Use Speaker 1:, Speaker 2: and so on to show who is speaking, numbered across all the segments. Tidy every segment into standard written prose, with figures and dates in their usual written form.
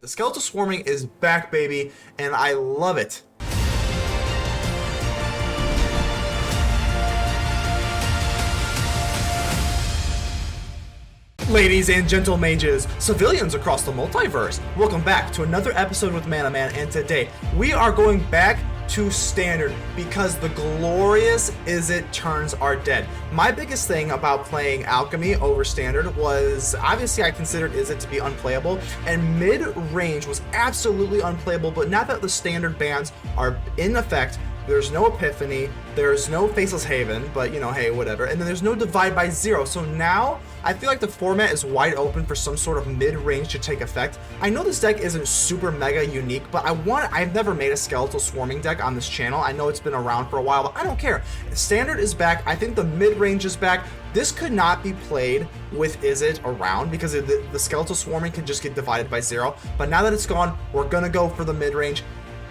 Speaker 1: The Skeletal Swarming is back, baby, and I love it. Ladies and gentle mages, civilians across the multiverse, welcome back to another episode with ManaMan, and today we are going back to Standard because the glorious Izzet turns are dead. My biggest thing about playing Alchemy over Standard was, obviously I considered Izzet to be unplayable, and mid-range was absolutely unplayable, but now that the Standard bans are in effect, there's no Epiphany, there's no Faceless Haven, but you know, hey, whatever, and then there's no Divide by Zero, so now I feel like the format is wide open for some sort of mid-range to take effect. I know this deck isn't super mega unique, but I've never made a Skeletal Swarming deck on this channel. I know it's been around for a while, but I don't care. Standard is back, I think the mid-range is back. This could not be played with Izzet around because the Skeletal Swarming could just get divided by zero, but now that it's gone, we're gonna go for the mid-range.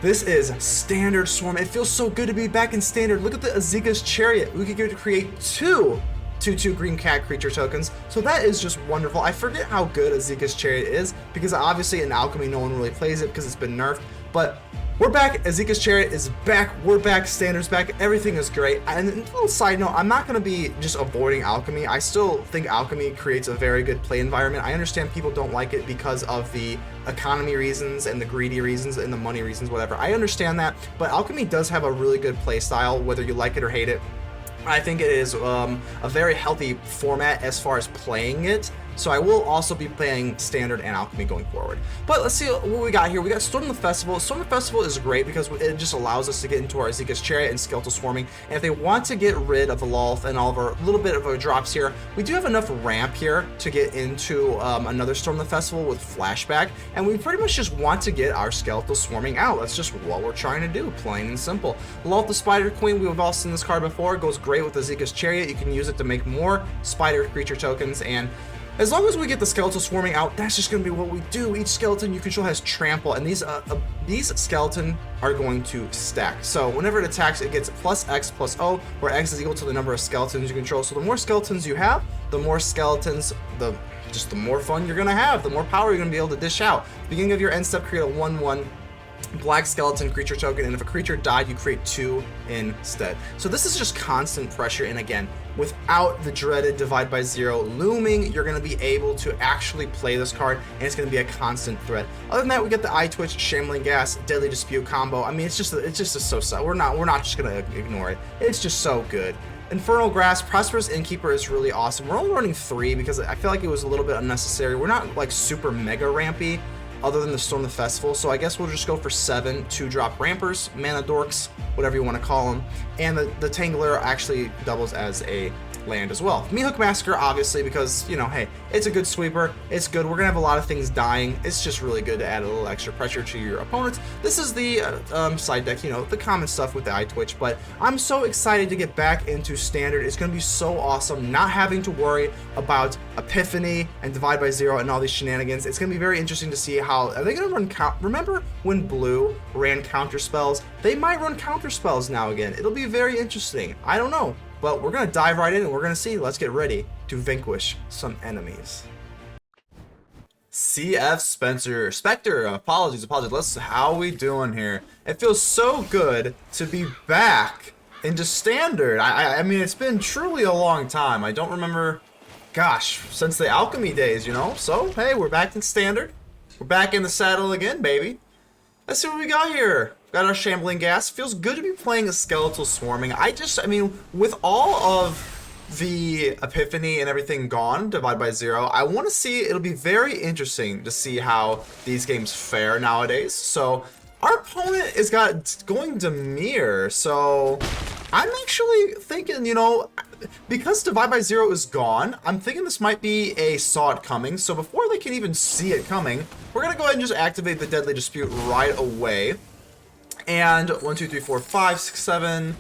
Speaker 1: This is Standard Swarm. It feels so good to be back in Standard. Look at the Esika's Chariot. We could get to create two 2/2 green cat creature tokens. So that is just wonderful. I forget how good Esika's Chariot is because obviously in Alchemy no one really plays it because it's been nerfed. But we're back. Esika's Chariot is back. We're back. Standard's back. Everything is great. And a little side note, I'm not going to be just avoiding Alchemy. I still think Alchemy creates a very good play environment. I understand people don't like it because of the economy reasons and the greedy reasons and the money reasons, whatever. I understand that, but Alchemy does have a really good play style, whether you like it or hate it. I think it is a very healthy format as far as playing it. So I will also be playing Standard and Alchemy going forward. But let's see what we got here. We got Storm the Festival. Storm the Festival is great because it just allows us to get into our Esika's Chariot and Skeletal Swarming. And if they want to get rid of the Lolth and all of our little bit of our drops here, we do have enough ramp here to get into another Storm the Festival with Flashback. And we pretty much just want to get our Skeletal Swarming out. That's just what we're trying to do, plain and simple. Lolth the Spider Queen, we've all seen this card before. It goes great with Esika's Chariot. You can use it to make more spider creature tokens, and as long as we get the Skeletal Swarming out, that's just going to be what we do. Each skeleton you control has trample, and these skeleton are going to stack. So whenever it attacks, it gets plus X plus O, where X is equal to the number of skeletons you control. So the more skeletons you have, the more skeletons, the more fun you're going to have, the more power you're going to be able to dish out. Beginning of your end step, create a 1/1 black skeleton creature token, and if a creature died, you create 2 instead. So this is just constant pressure, and again, without the dreaded Divide by Zero looming, you're going to be able to actually play this card, and it's going to be a constant threat. Other than that, we get the Eyetwitch, Shambling Ghast, Deadly Dispute combo. I mean, it's just so we're not just going to ignore it. It's just so good. Infernal Grasp, Prosperous Innkeeper is really awesome. We're only running 3 because I feel like it was a little bit unnecessary. We're not like super mega rampy, other than the Storm the Festival, so I guess we'll just go for 7 2-drop rampers, mana dorks, whatever you want to call them, and the Tangler actually doubles as a land as well. Meathook Massacre, obviously, because, you know, hey, it's a good sweeper, it's good, we're gonna have a lot of things dying, it's just really good to add a little extra pressure to your opponents. This is the side deck, you know, the common stuff with the Eyetwitch, but I'm so excited to get back into Standard. It's gonna be so awesome not having to worry about Epiphany and Divide by Zero and all these shenanigans. It's gonna be very interesting to see how, are they gonna run remember when Blue ran counter spells? They might run counter spells now again. It'll be very interesting. I don't know. But we're going to dive right in and we're going to see. Let's get ready to vanquish some enemies. CF Spectre, apologies. How we doing here? It feels so good to be back into Standard. I mean, it's been truly a long time. I don't remember, gosh, since the Alchemy days, you know? So, hey, we're back in Standard. We're back in the saddle again, baby. Let's see what we got here. Got our Shambling Ghast. Feels good to be playing a Skeletal Swarming. I mean, with all of the Epiphany and everything gone, Divide by Zero, I want to see, it'll be very interesting to see how these games fare nowadays. So, our opponent is going Dimir, so I'm actually thinking, you know, because Divide by Zero is gone, I'm thinking this might be a Saw It Coming. So before they can even see it coming, we're going to go ahead and just activate the Deadly Dispute right away. And 1, 2, 3, 4, 5, 6, 7.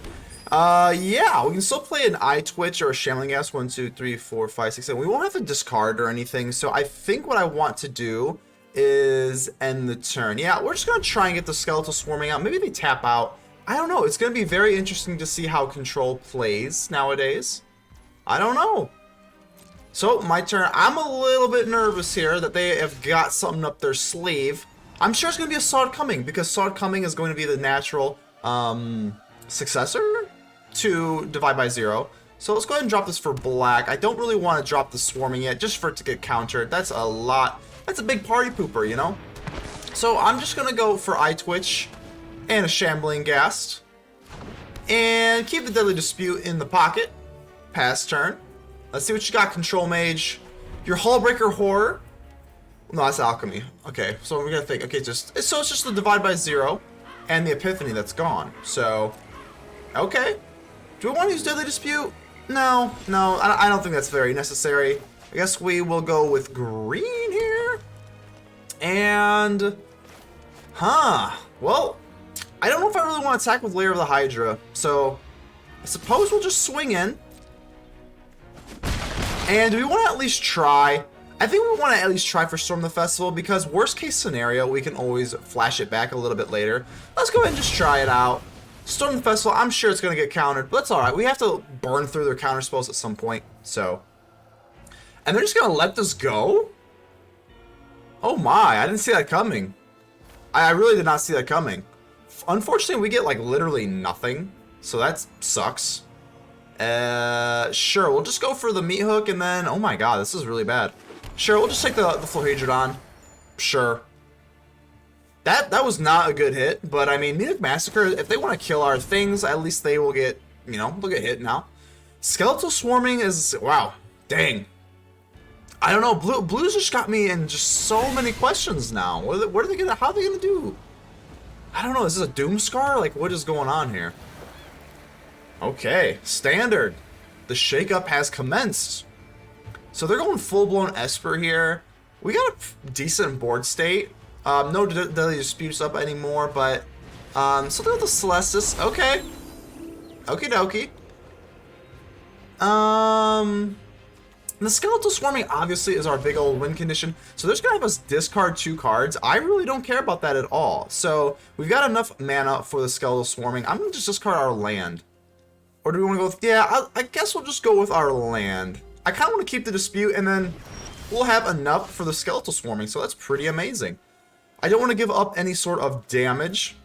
Speaker 1: Yeah, we can still play an Eyetwitch or a Shambling Ghast. 1, 2, 3, 4, 5, 6, 7. We won't have to discard or anything. So I think what I want to do is end the turn. Yeah, we're just going to try and get the Skeletal Swarming out. Maybe they tap out. I don't know. It's going to be very interesting to see how Control plays nowadays. I don't know. So, my turn. I'm a little bit nervous here that they have got something up their sleeve. I'm sure it's going to be a Sword Coming, because Sword Coming is going to be the natural successor to Divide by Zero. So let's go ahead and drop this for black. I don't really want to drop the Swarming yet, just for it to get countered. That's a lot. That's a big party pooper, you know? So I'm just going to go for Eyetwitch and a Shambling Ghast. And keep the Deadly Dispute in the pocket. Pass turn. Let's see what you got, Control Mage. Your Hullbreaker Horror. No, that's Alchemy. Okay, so we're gonna think. Okay, so it's just the Divide by Zero and the Epiphany that's gone. So, okay. Do we want to use Deadly Dispute? No, I don't think that's very necessary. I guess we will go with green here. And, well, I don't know if I really want to attack with Lair of the Hydra. So, I suppose we'll just swing in. And do we want to at least try? I think we want to at least try for Storm the Festival, because worst case scenario, we can always flash it back a little bit later. Let's go ahead and just try it out. Storm the Festival, I'm sure it's going to get countered, but that's alright. We have to burn through their counter spells at some point, so. And they're just going to let this go? Oh my, I didn't see that coming. I really did not see that coming. Unfortunately, we get like literally nothing, so that sucks. Sure, we'll just go for the Meathook, and then, oh my god, this is really bad. Sure, we'll just take the Florahedron. Sure. That was not a good hit, but I mean, Meathook Massacre, if they want to kill our things, at least they will get, you know, they'll get hit now. Skeletal Swarming is, wow, dang. I don't know, Blue's just got me in just so many questions now. What are they gonna, how are they gonna do? I don't know, is this a Doomscar? Like, what is going on here? Okay, standard. The shakeup has commenced. So they're going full-blown Esper here. We got a decent board state. No Deadly Disputes up anymore, but so they're the Celestis. Okay. Okie dokie. The Skeletal Swarming obviously is our big old win condition, so they're just gonna have us discard 2 cards. I really don't care about that at all. So we've got enough mana for the Skeletal Swarming. I'm gonna just discard our land. Or do we want to go with, yeah, I guess we'll just go with our land. I kind of want to keep the Dispute, and then we'll have enough for the Skeletal Swarming, so that's pretty amazing. I don't want to give up any sort of damage,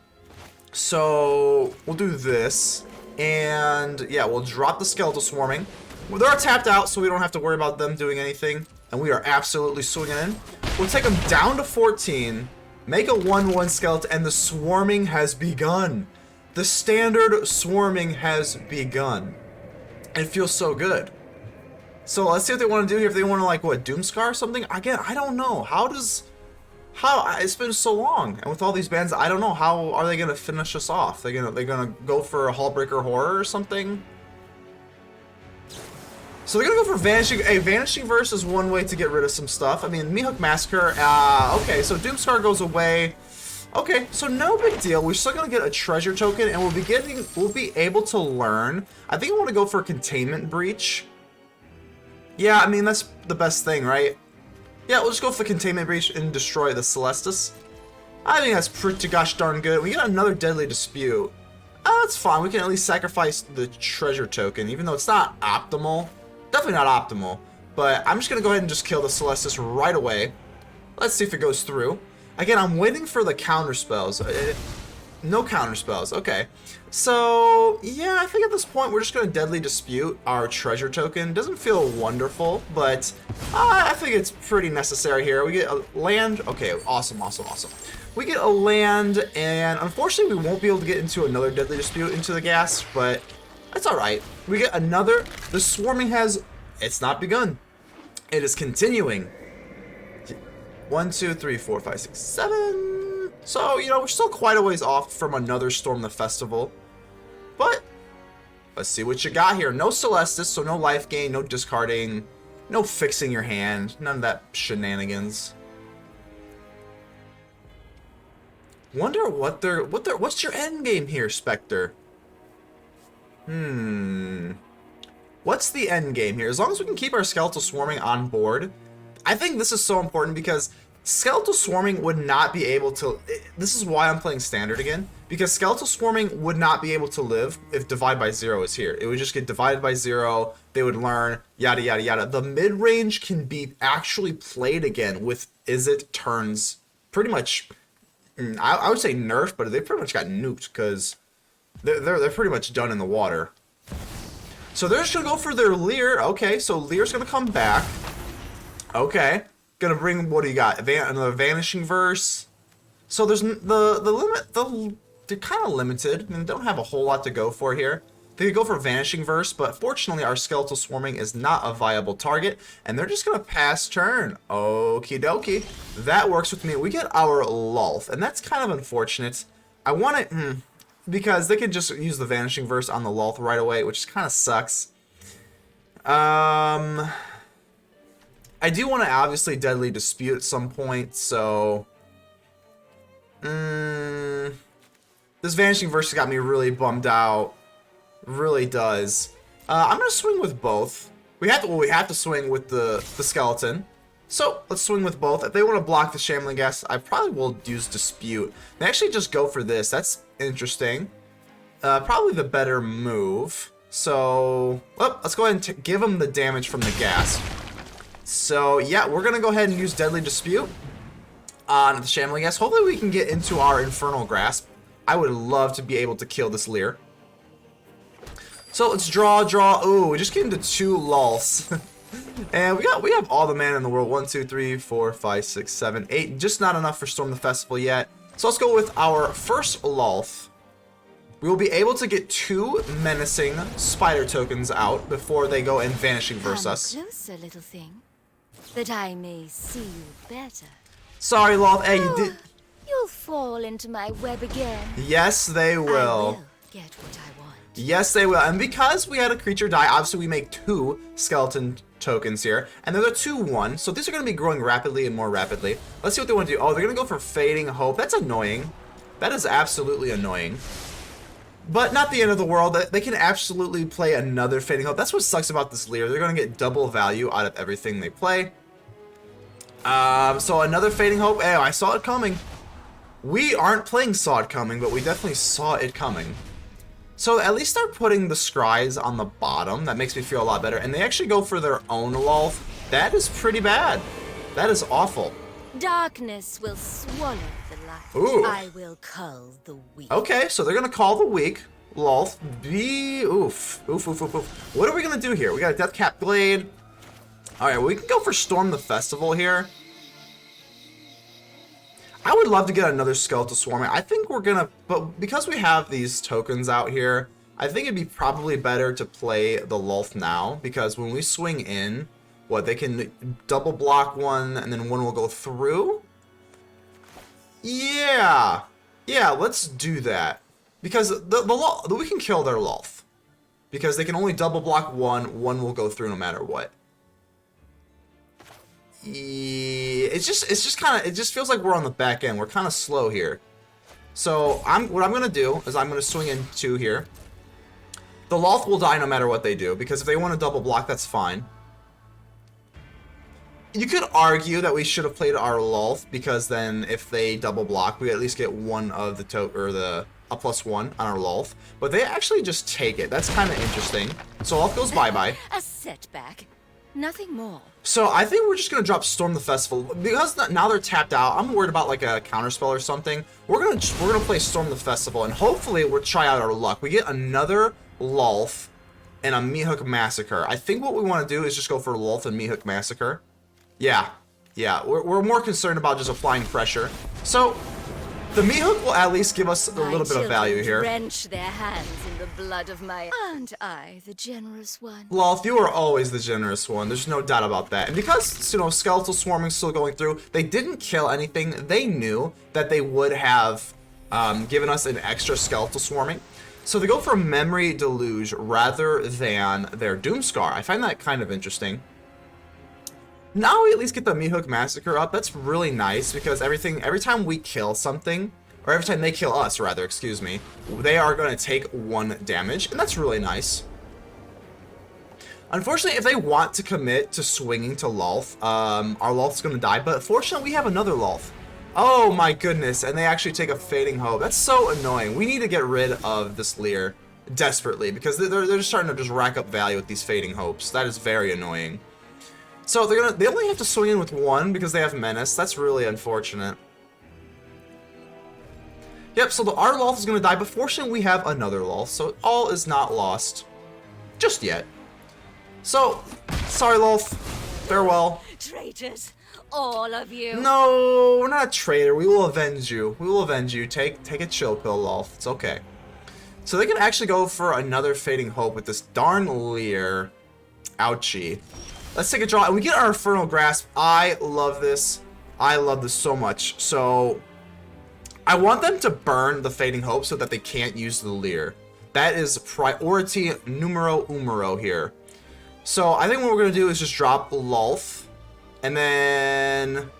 Speaker 1: so we'll do this. And yeah, we'll drop the Skeletal Swarming. Well, they're tapped out, so we don't have to worry about them doing anything. And we are absolutely swinging in. We'll take them down to 14, make a 1/1 skeleton, and the swarming has begun. The standard swarming has begun. It feels so good. So let's see what they want to do here. If they want to, like, what, Doomscar or something? Again, I don't know. It's been so long, and with all these bands, I don't know, how are they gonna finish us off? They're gonna go for a Hullbreaker Horror or something? So they're gonna go for Vanishing. Hey, Vanishing Verse is one way to get rid of some stuff. I mean, Meathook Massacre. Okay, so Doomscar goes away. Okay, so no big deal. We're still gonna get a treasure token, and we'll be able to learn. I think I want to go for Containment Breach. Yeah, I mean, that's the best thing, right? Yeah, we'll just go for Containment Breach and destroy the Celestis. I think that's pretty gosh darn good. We got another Deadly Dispute. That's fine. We can at least sacrifice the treasure token, even though it's not optimal. Definitely not optimal. But I'm just going to go ahead and just kill the Celestis right away. Let's see if it goes through. Again, I'm waiting for the counter spells. No counter spells. Okay. So, yeah, I think at this point we're just going to Deadly Dispute our treasure token. Doesn't feel wonderful, but I think it's pretty necessary here. We get a land. Okay, awesome. We get a land, and unfortunately we won't be able to get into another Deadly Dispute into the gas, but that's alright. We get another. The swarming has. It's not begun. It is continuing. 1, 2, 3, 4, 5, 6, 7. So, you know, we're still quite a ways off from another Storm the Festival. But let's see what you got here. No Celestis, so no life gain, no discarding, no fixing your hand, none of that shenanigans. Wonder what's your end game here, Spectre? What's the end game here? As long as we can keep our Skeletal Swarming on board, I think this is so important, because Skeletal Swarming would not be able to. This is why I'm playing Standard again, because Skeletal Swarming would not be able to live if Divide by Zero is here. It would just get divided by 0. They would learn, yada yada yada. The mid range can be actually played again with Izzet turns pretty much I would say nerfed, but they pretty much got nuked because they're pretty much done in the water. So they're just gonna go for their Lair. Okay, so Lear's gonna come back. Okay, gonna bring, what do you got? Another Vanishing Verse. So there's they're kind of limited. I mean, they don't have a whole lot to go for here. They could go for Vanishing Verse, but fortunately our Skeletal Swarming is not a viable target, and they're just gonna pass turn. Okie dokie. That works with me. We get our Lolth, and that's kind of unfortunate. I want it, because they could just use the Vanishing Verse on the Lolth right away, which kind of sucks. I do want to obviously Deadly Dispute at some point, so... this Vanishing Verse has got me really bummed out. Really does. I'm gonna swing with both. We have to swing with the skeleton. So let's swing with both. If they want to block the Shambling Ghast, I probably will use Dispute. They actually just go for this. That's interesting. Probably the better move. So let's go ahead and give them the damage from the gas. So yeah, we're gonna go ahead and use Deadly Dispute on the Shambling Ghast. Hopefully we can get into our Infernal Grasp. I would love to be able to kill this Lair. So let's draw. Ooh, we just get into 2 Lolths. And we have all the mana in the world. 1, 2, 3, 4, 5, 6, 7, 8. Just not enough for Storm the Festival yet. So let's go with our first Lolth. We will be able to get 2 menacing spider tokens out before they go and Vanishing Verse us.
Speaker 2: Come closer, little thing, that I may see you better.
Speaker 1: Sorry, Lolth. Hey, you did.
Speaker 2: You'll fall into my web again.
Speaker 1: Yes, they will.
Speaker 2: I will get what I want.
Speaker 1: Yes, they will. And because we had a creature die, obviously we make 2 skeleton tokens here. And they're the 2/1, so these are going to be growing rapidly and more rapidly. Let's see what they want to do. Oh, they're going to go for Fading Hope. That's annoying. That is absolutely annoying. But not the end of the world. They can absolutely play another Fading Hope. That's what sucks about this Lair. They're going to get double value out of everything they play. So another Fading Hope. Hey, I saw it coming. We aren't playing Saw It Coming, but we definitely saw it coming. So at least they're putting the Scries on the bottom. That makes me feel a lot better. And they actually go for their own Lolth. That is pretty bad. That is awful.
Speaker 2: Darkness will swallow the light.
Speaker 1: Ooh.
Speaker 2: I will cull the weak.
Speaker 1: Okay, so they're going to call the weak. Lolth. Oof. What are we going to do here? We got a Deathcap Glade. Alright, we can go for Storm the Festival here. I would love to get another Skeletal Swarming. I think we're gonna, but because we have these tokens out here, I think it'd be probably better to play the Lolth now, because when we swing in, they can double block one, and then one will go through? Yeah, let's do that. Because we can kill their Lolth. Because they can only double block one will go through no matter what. It just feels like we're on the back end. We're kind of slow here. So what I'm gonna do is I'm gonna swing in 2 here. The Lolth will die no matter what they do, because if they want to double block, that's fine. You could argue that we should have played our Lolth, because then if they double block, we at least get one of the a +1 on our Lolth. But they actually just take it. That's kind of interesting. So Lolth goes bye-bye.
Speaker 2: A setback. Nothing more.
Speaker 1: So I think we're just gonna drop Storm the Festival because now they're tapped out. I'm worried about like a counterspell or something. We're gonna play Storm the Festival, and hopefully we'll try out our luck. We get another Lolth and a Meathook Massacre. I think what we want to do is just go for Lolth and Meathook Massacre. Yeah. We're more concerned about just applying pressure. So the Meathook will at least give us a little bit of value here.
Speaker 2: Drench their hands in the blood of my... Aren't I the generous one?
Speaker 1: Lolth, you are always the generous one. There's no doubt about that. And because, Skeletal Swarming still going through, they didn't kill anything. They knew that they would have given us an extra Skeletal Swarming. So they go for Memory Deluge rather than their Doomscar. I find that kind of interesting. Now we at least get the Meathook Massacre up. That's really nice because every time we kill something, or every time they kill us, rather, excuse me, they are going to take 1 damage, and that's really nice. Unfortunately, if they want to commit to swinging to Lolth, our Lolth's going to die, but fortunately we have another Lolth. Oh my goodness, and they actually take a Fading Hope. That's so annoying. We need to get rid of this Lair desperately because they're just starting to just rack up value with these Fading Hopes. That is very annoying. So they only have to swing in with 1 because they have Menace. That's really unfortunate. Yep, so our Lolth is going to die, but fortunately we have another Lolth, so all is not lost. Just yet. So, sorry Lolth. Farewell.
Speaker 2: Traitors, all of you.
Speaker 1: No, we're not a traitor. We will avenge you. We will avenge you. Take a chill pill, Lolth. It's okay. So they can actually go for another Fading Hope with this darn Lair. Ouchie. Let's take a draw, and we get our Infernal Grasp. I love this. I love this so much. So I want them to burn the Fading Hope so that they can't use the Lair. That is priority numero uno here. So I think what we're going to do is just drop Lolth. And then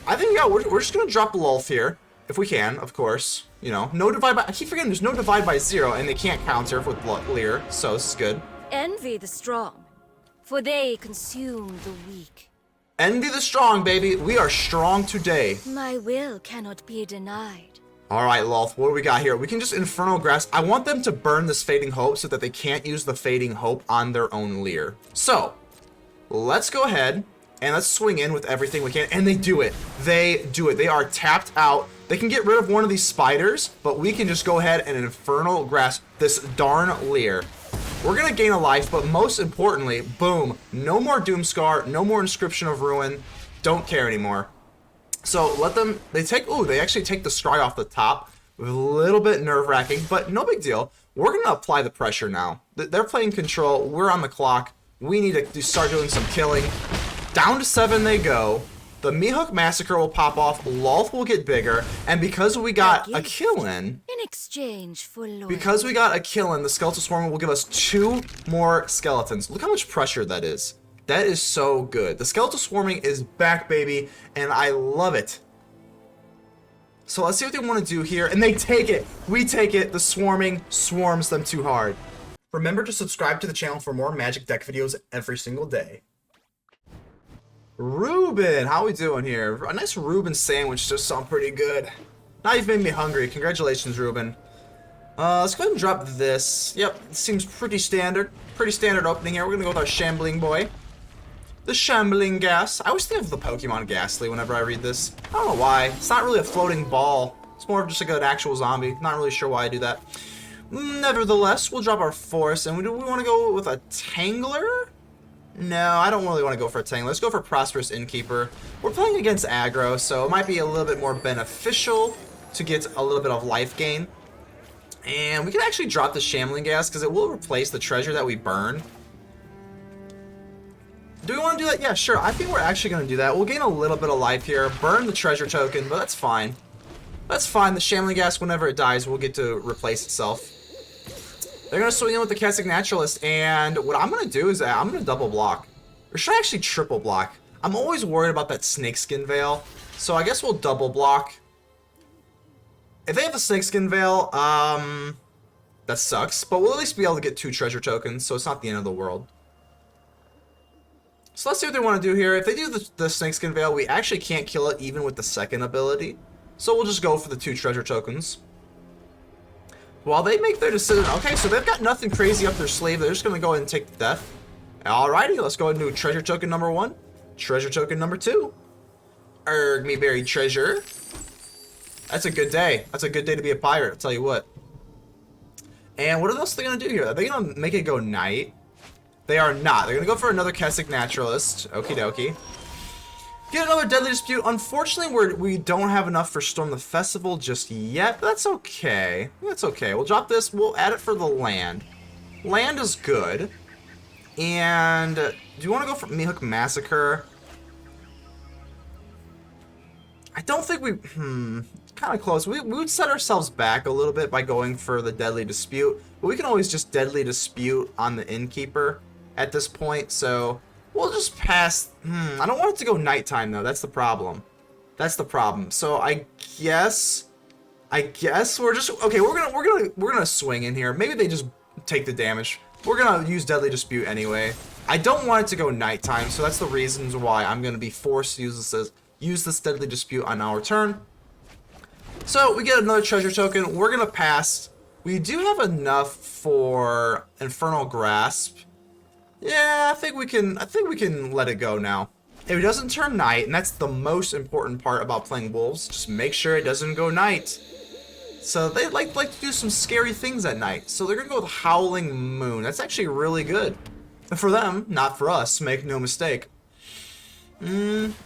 Speaker 1: I think, yeah, we're just going to drop Lolth here. If we can, of course. You know, no divide by... I keep forgetting there's no divide by 0, and they can't counter with Lair. So this is good.
Speaker 2: Envy the strong, for they consume the weak.
Speaker 1: Envy the strong, baby. We are strong today.
Speaker 2: My will cannot be denied.
Speaker 1: Alright, Lolth, what do we got here? We can just Infernal Grasp. I want them to burn this Fading Hope so that they can't use the Fading Hope on their own Lair. So, let's go ahead and let's swing in with everything we can. And they do it. They do it. They are tapped out. They can get rid of one of these spiders, but we can just go ahead and Infernal Grasp this darn Lair. We're going to gain a life, but most importantly, boom, no more Doomscar, no more Inscription of Ruin. Don't care anymore. So let them, they actually take the Scry off the top. A little bit nerve-wracking, but no big deal. We're going to apply the pressure now. They're playing control. We're on the clock. We need to start doing some killing. Down to 7 they go. The Meathook Massacre will pop off. Lolth will get bigger. And because we got a kill in
Speaker 2: exchange for loyalty.
Speaker 1: Because we got a kill in, the Skeletal Swarming will give us 2 more skeletons. Look how much pressure that is. That is so good. The Skeletal Swarming is back, baby, and I love it. So let's see what they want to do here, and they take it. We take it. The Swarming swarms them too hard. Remember to subscribe to the channel for more Magic deck videos every single day. Ruben, how we doing here? A nice Reuben sandwich just sounds pretty good. Now you've made me hungry. Congratulations, Ruben. Let's go ahead and drop this. Yep, it seems pretty standard. Pretty standard opening here. We're going to go with our Shambling boy. The Shambling Ghast. I always think of the Pokemon Ghastly whenever I read this. I don't know why. It's not really a floating ball. It's more of just like an actual zombie. Not really sure why I do that. Nevertheless, we'll drop our Forest. And do we want to go with a Tangler? No, I don't really want to go for a Tangler. Let's go for Prosperous Innkeeper. We're playing against aggro, so it might be a little bit more beneficial to get a little bit of life gain. And we can actually drop the Shambling Ghast because it will replace the treasure that we burn. Do we want to do that? Yeah, sure. I think we're actually going to do that. We'll gain a little bit of life here. Burn the treasure token, but that's fine. That's fine. The Shambling Ghast, whenever it dies, will get to replace itself. They're going to swing in with the Casting Naturalist, and what I'm going to do is I'm going to double block. Or should I actually triple block? I'm always worried about that Snakeskin Veil, so I guess we'll double block. If they have the Snakeskin Veil, that sucks, but we'll at least be able to get 2 treasure tokens, so it's not the end of the world. So let's see what they want to do here. If they do the Snakeskin Veil, we actually can't kill it even with the second ability. So we'll just go for the 2 treasure tokens. While they make their decision, okay, so they've got nothing crazy up their sleeve. They're just going to go ahead and take the death. Alrighty, let's go ahead and do treasure token number 1. Treasure token number 2. Erg me buried treasure. That's a good day. That's a good day to be a pirate, I'll tell you what. And what else are they going to do here? Are they going to make it go night? They are not. They're going to go for another Casting Naturalist. Okie dokie. Get another Deadly Dispute. Unfortunately, we don't have enough for Storm the Festival just yet, but that's okay. That's okay. We'll drop this. We'll add it for the land. Land is good. And do you want to go for Meathook Massacre? I don't think we... kind of close. We would set ourselves back a little bit by going for the Deadly Dispute, but we can always just Deadly Dispute on the Innkeeper at this point, so we'll just pass. I don't want it to go nighttime though. That's the problem. That's the problem. So I guess we're just okay. We're gonna swing in here. Maybe they just take the damage. We're gonna use Deadly Dispute anyway. I don't want it to go nighttime, so that's the reasons why I'm gonna be forced to use this Deadly Dispute on our turn. So we get another treasure token. We're gonna pass. We do have enough for Infernal Grasp. Yeah, I think we can let it go now. If it doesn't turn night, and that's the most important part about playing wolves, just make sure it doesn't go night. So they like to do some scary things at night. So they're gonna go with Howling Moon. That's actually really good. For them, not for us, make no mistake.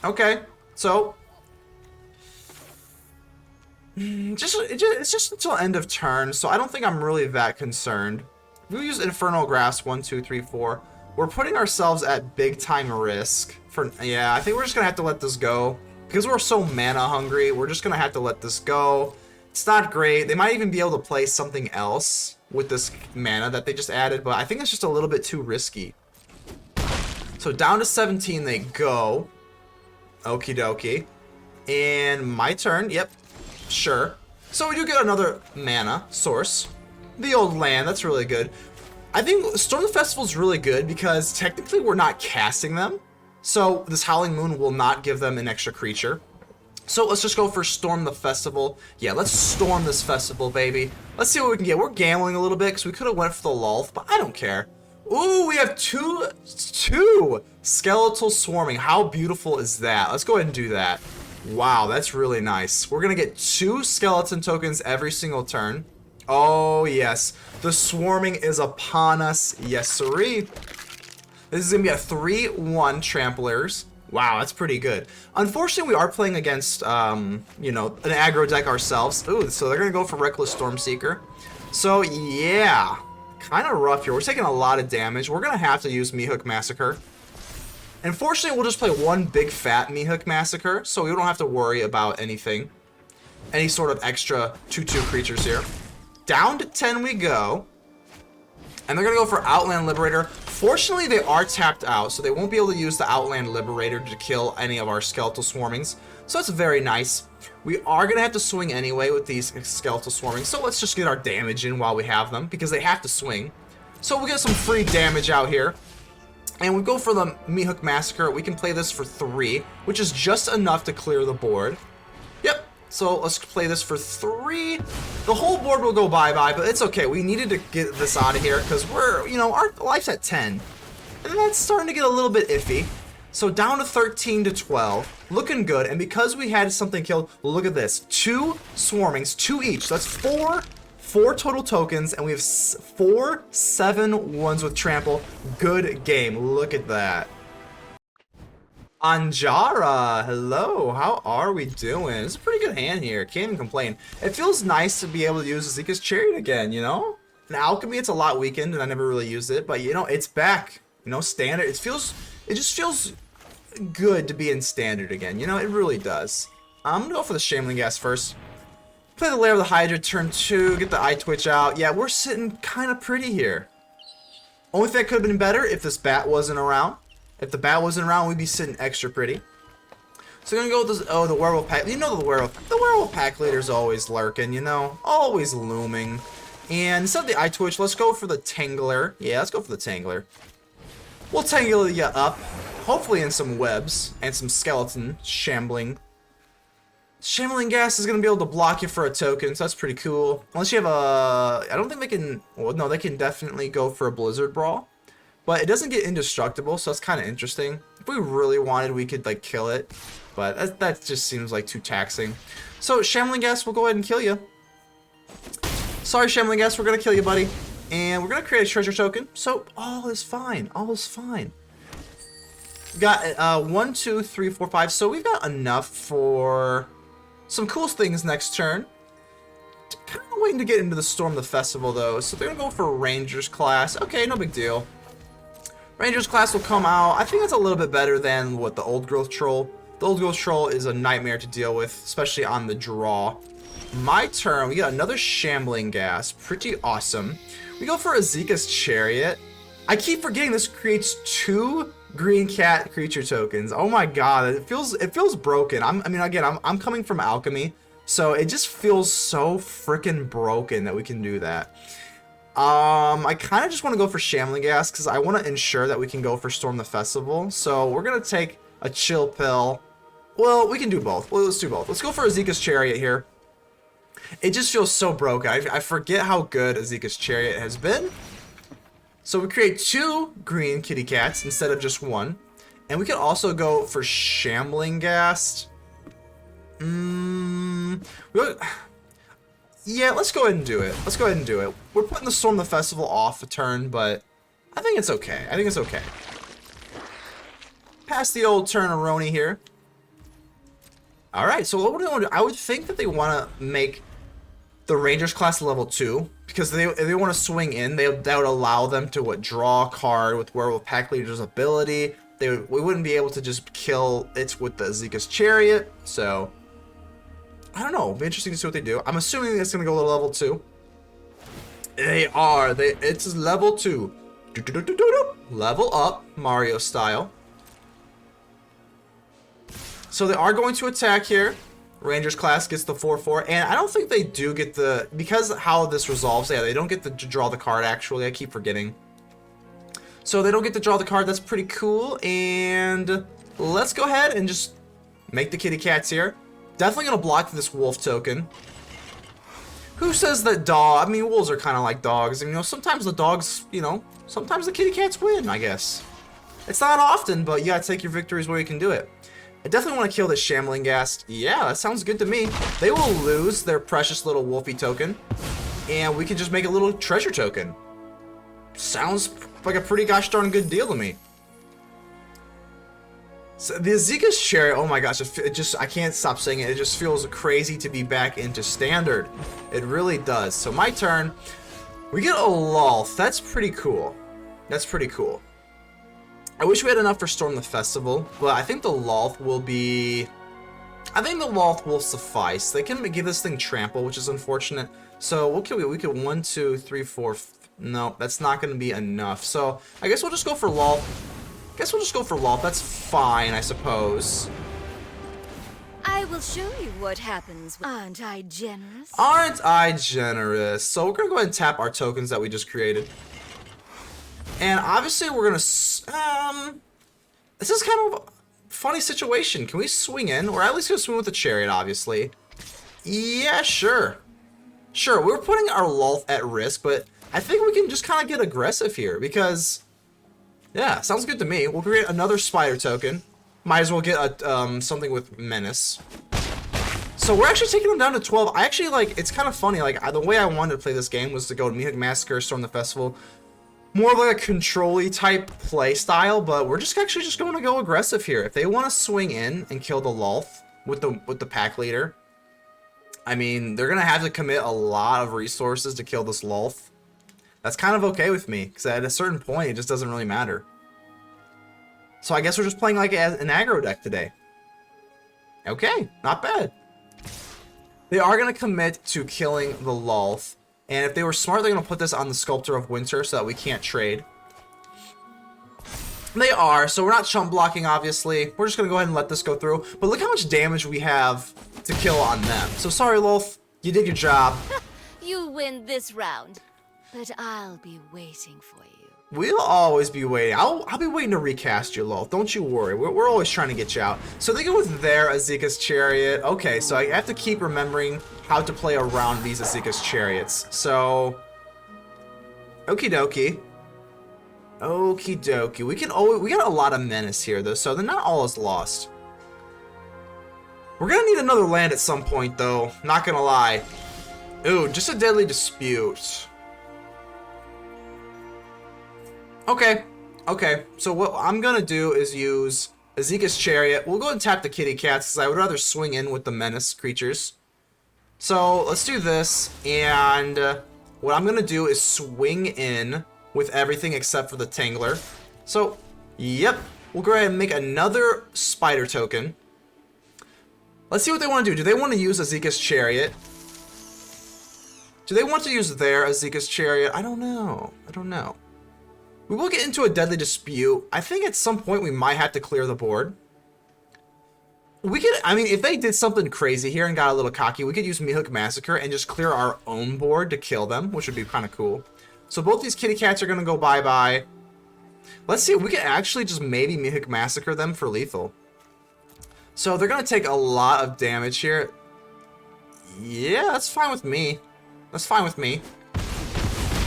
Speaker 1: Okay. So it's just until end of turn, so I don't think I'm really that concerned. If we use Infernal Grasp 1, 2, 3, 4, we're putting ourselves at big time risk. Yeah, I think we're just gonna have to let this go. Because we're so mana hungry, we're just gonna have to let this go. It's not great. They might even be able to play something else with this mana that they just added, but I think it's just a little bit too risky. So down to 17 they go. Okie dokie. And my turn, yep. Sure. So we do get another mana source. The old land, that's really good. I think Storm the Festival is really good because technically we're not casting them. So this Howling Moon will not give them an extra creature. So let's just go for Storm the Festival. Yeah, let's storm this festival, baby. Let's see what we can get. We're gambling a little bit because we could have went for the Lolth, but I don't care. Ooh, we have two Skeletal Swarming. How beautiful is that? Let's go ahead and do that. Wow, that's really nice. We're going to get 2 skeleton tokens every single turn. Oh, yes. The swarming is upon us. Yes, siree. This is going to be a 3-1 Tramplers. Wow, that's pretty good. Unfortunately, we are playing against, you know, an aggro deck ourselves. Ooh, so they're going to go for Reckless Stormseeker. So, yeah. Kind of rough here. We're taking a lot of damage. We're going to have to use Meathook Massacre. Unfortunately, we'll just play one big fat Meathook Massacre, so we don't have to worry about anything. Any sort of extra 2/2 creatures here. Down to 10 we go. And they're going to go for Outland Liberator. Fortunately, they are tapped out, so they won't be able to use the Outland Liberator to kill any of our Skeletal Swarmings. So that's very nice. We are going to have to swing anyway with these Skeletal Swarming, so let's just get our damage in while we have them, because they have to swing. So we'll get some free damage out here. And we go for the Meathook Massacre. We can play this for 3, which is just enough to clear the board. Yep. So let's play this for 3. The whole board will go bye-bye, but it's okay. We needed to get this out of here because we're, you know, our life's at 10. And that's starting to get a little bit iffy. So down to 13 to 12. Looking good. And because we had something killed, look at this. 2 Swarmings, 2 each. So that's 4 total tokens, and we have 4 7/1s with trample. Good game. Look at that. Anjara, hello. How are we doing? It's a pretty good hand here. Can't even complain. It feels nice to be able to use Esika's Chariot again, you know? In Alchemy, it's a lot weakened, and I never really used it, but you know, it's back. You know, standard. It just feels good to be in standard again. You know, it really does. I'm gonna go for the Shambling Ghast first. Play the Lair of the Hydra turn 2, get the Eyetwitch out. Yeah, we're sitting kind of pretty here. Only thing that could have been better if this bat wasn't around. If the bat wasn't around, we'd be sitting extra pretty. So we're gonna go with this. Oh, the Werewolf Pack. You know the Werewolf Pack Leader's always lurking, you know? Always looming. And instead of the Eyetwitch, let's go for the Tangler. Yeah, let's go for the Tangler. We'll tangle you up. Hopefully in some webs and some skeleton shambling. Shambling Ghast is going to be able to block you for a token, so that's pretty cool. Unless you have a... I don't think they can... Well, no, they can definitely go for a Blizzard Brawl. But it doesn't get indestructible, so that's kind of interesting. If we really wanted, we could, like, kill it. But that just seems, like, too taxing. So, Shambling Ghast will go ahead and kill you. Sorry, Shambling Ghast, we're going to kill you, buddy. And we're going to create a treasure token. So, all is fine. All is fine. We got 1, 2, 3, 4, 5. So, we've got enough for... some cool things next turn. Kind of waiting to get into the Storm the Festival, though. So they're going to go for Rangers class. Okay, no big deal. Rangers class will come out. I think that's a little bit better than what the Old Growth Troll. The Old Growth Troll is a nightmare to deal with, especially on the draw. My turn. We got another Shambling Ghast. Pretty awesome. We go for Esika's Chariot. I keep forgetting this creates 2 green cat creature tokens. Oh my god, it feels broken. I mean, again, I'm coming from Alchemy, so it just feels so freaking broken that we can do that. I kind of just want to go for Shambling Ghast because I want to ensure that we can go for Storm the Festival. So we're gonna take a chill pill. Well, we can do both. Well, let's do both. Let's go for Esika's Chariot here. It just feels so broken. I forget how good Esika's Chariot has been. So we create 2 green kitty cats instead of just 1. And we could also go for Shambling Ghast. Yeah, let's go ahead and do it. Let's go ahead and do it. We're putting the Storm the Festival off a turn, but I think it's okay. I think it's okay. Pass the old turn-a-roni here. Alright, so what do they want to do? I would think that they want to make the Rangers class level 2, because if they want to swing in, that would allow them to draw a card with Werewolf Pack Leader's ability. We wouldn't be able to just kill it with the Esika's Chariot, so I don't know. It'll be interesting to see what they do. I'm assuming it's going to go to level 2. They are. It's level 2. Level up, Mario style. So they are going to attack here. Rangers class gets the 4/4, and I don't think they do get the, because how this resolves, yeah, they don't get to draw the card actually. I keep forgetting. So they don't get to draw the card. That's pretty cool. And let's go ahead and just make the kitty cats here. Definitely going to block this wolf token. Who says that dog? I mean, wolves are kind of like dogs. And, you know, sometimes the dogs, you know, sometimes the kitty cats win, I guess. It's not often, but you got to take your victories where you can do it. I definitely want to kill this Shambling Ghast. Yeah, that sounds good to me. They will lose their precious little wolfie token. And we can just make a little treasure token. Sounds like a pretty gosh darn good deal to me. So the Esika's Chariot, oh my gosh, it just, I can't stop saying it. It just feels crazy to be back into standard. It really does. So my turn. We get a Lolth. That's pretty cool. That's pretty cool. I wish we had enough for Storm the Festival, but I think the Lolth will be... I think the Lolth will suffice. They can give this thing Trample, which is unfortunate. So what can we could 1, 2, 3, 4... No, that's not going to be enough. So I guess we'll just go for Lolth. That's fine, I suppose.
Speaker 2: I will show you what happens. Aren't I generous?
Speaker 1: Aren't I generous? So we're going to go ahead and tap our tokens that we just created. And obviously we're going to... this is kind of a funny situation. Can we swing in? Or at least go swing with the Chariot, obviously. Yeah, sure. Sure, we're putting our Lolth at risk, but I think we can just kind of get aggressive here because... Yeah, sounds good to me. We'll create another Spider token. Might as well get a, something with Menace. So we're actually taking them down to 12. I actually, like, it's kind of funny. Like, the way I wanted to play this game was to go to Meathook Massacre, Storm the Festival. More of like a control-y type play style, but we're just actually just going to go aggressive here. If they want to swing in and kill the Lolth with the pack leader, I mean, they're going to have to commit a lot of resources to kill this Lolth. That's kind of okay with me, because at a certain point, it just doesn't really matter. So I guess we're just playing like an aggro deck today. Okay, not bad. They are going to commit to killing the Lolth. And if they were smart, they're going to put this on the Sculptor of Winter so that we can't trade. They are, so we're not chump blocking, obviously. We're just going to go ahead and let this go through. But look how much damage we have to kill on them. So sorry, Lolth. You did your job.
Speaker 2: You win this round, but I'll be waiting for you.
Speaker 1: We'll always be waiting. I'll be waiting to recast you, Lolth. Don't you worry. We're always trying to get you out. So they go with their Esika's Chariot. Okay, so I have to keep remembering how to play around these Esika's Chariots. So, okie dokie. Okie dokie. We got a lot of menace here, though, so they're not all is lost. We're gonna need another land at some point, though. Not gonna lie. Ooh, just a Deadly Dispute. Okay, so what I'm gonna do is use Esika's Chariot. We'll go and tap the kitty cats, because I would rather swing in with the menace creatures. So, let's do this, and what I'm gonna do is swing in with everything except for the Tangler. So, yep, we'll go ahead and make another Spider token. Let's see what they want to do. Do they want to use Esika's Chariot? Do they want to use their Esika's Chariot? I don't know. We will get into a Deadly Dispute. I think at some point we might have to clear the board. We could, I mean, if they did something crazy here and got a little cocky, we could use Meathook Massacre and just clear our own board to kill them, which would be kind of cool. So both these kitty cats are going to go bye-bye. Let's see if we can actually just maybe Meathook Massacre them for lethal. So they're going to take a lot of damage here. Yeah, that's fine with me.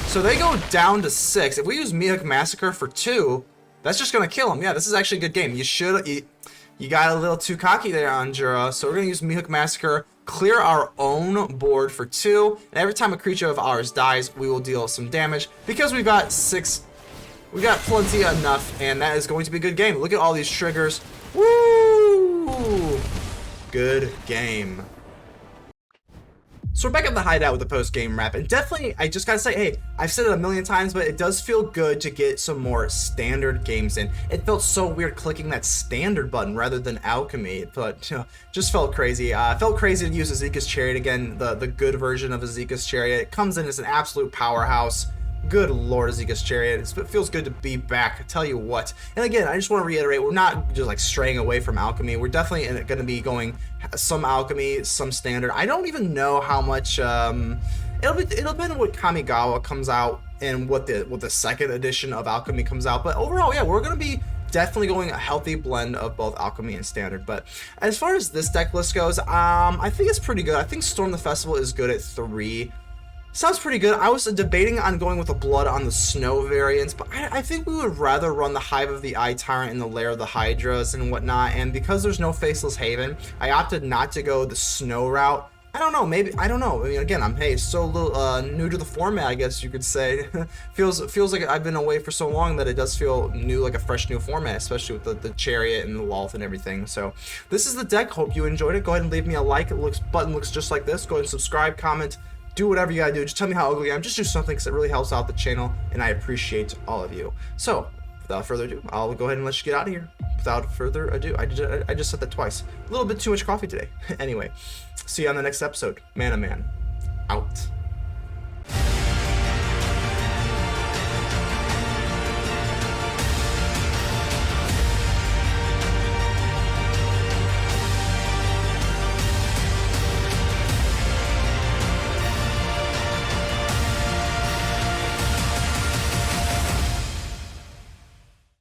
Speaker 1: So they go down to 6. If we use Meathook Massacre for 2, that's just going to kill them. Yeah, this is actually a good game. You got a little too cocky there, Anjura. So we're going to use Meathook Massacre. clear our own board for 2, and every time a creature of ours dies, we will deal some damage. Because we've got 6, we got plenty enough, and that is going to be a good game. Look at all these triggers. Woo! Good game. So we're back at the hideout with the post-game wrap, and definitely, I just gotta say, hey, I've said it a million times, but it does feel good to get some more standard games in. It felt so weird clicking that standard button rather than alchemy, but just felt crazy. Felt crazy to use Esika's Chariot again, the good version of Esika's Chariot. It comes in as an absolute powerhouse. Good lord, Esika's Chariot. It feels good to be back, I tell you what. And again, I just want to reiterate, we're not just like straying away from alchemy. We're definitely going to be going some alchemy, some standard. I don't even know how much, it'll depend on what Kamigawa comes out and what the second edition of alchemy comes out. But overall, yeah, we're going to be definitely going a healthy blend of both alchemy and standard. But as far as this deck list goes, I think it's pretty good. I think Storm the Festival is good at 3. Sounds pretty good. I was debating on going with the Blood on the Snow variants, but I think we would rather run the Hive of the Eye Tyrant and the Lair of the Hydras and whatnot, and because there's no Faceless Haven, I opted not to go the Snow route. I don't know, maybe, I don't know. I mean, again, I'm so little, new to the format, I guess you could say. feels like I've been away for so long that it does feel new, like a fresh new format, especially with the Chariot and the Lolth and everything. So this is the deck. Hope you enjoyed it. Go ahead and leave me a like. Button looks just like this. Go ahead and subscribe, comment, do whatever you gotta do. Just tell me how ugly I am. Just do something because it really helps out the channel, and I appreciate all of you. So, without further ado, I'll go ahead and let you get out of here. Without further ado, I just said that twice. A little bit too much coffee today. Anyway, see you on the next episode. ManaMan, out.